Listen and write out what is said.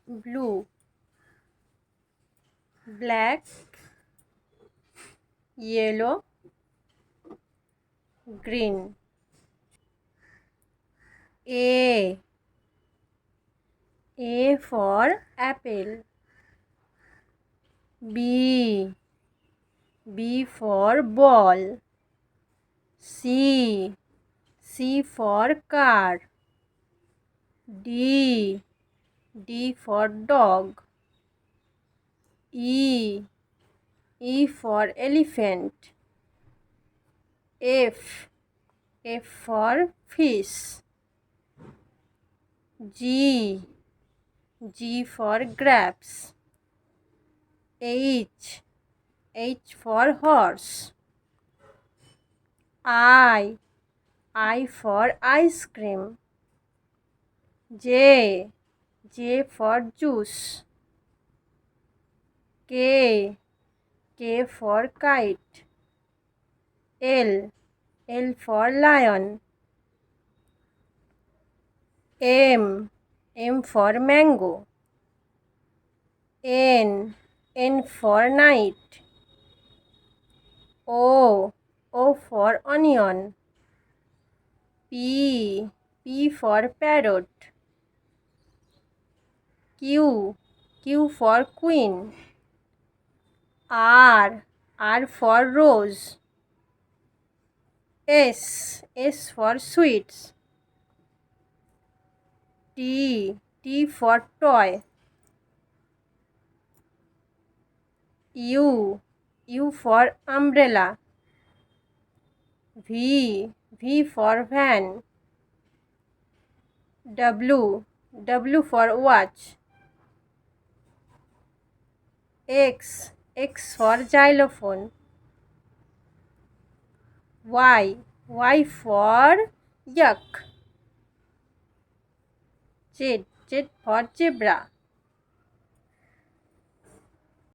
blue, black, yellow, green. A for apple. B for ball. C for car. D for dog. E for elephant. F for fish. G for grapes. H for horse. I for ice cream. J for juice. K for kite. L for lion. M for mango. N for night. O for onion. P for parrot. Q for queen. R for rose. S for sweets. T for toy. U for umbrella. V for van. W for watch. X for xylophone. Y for yak. Z for zebra.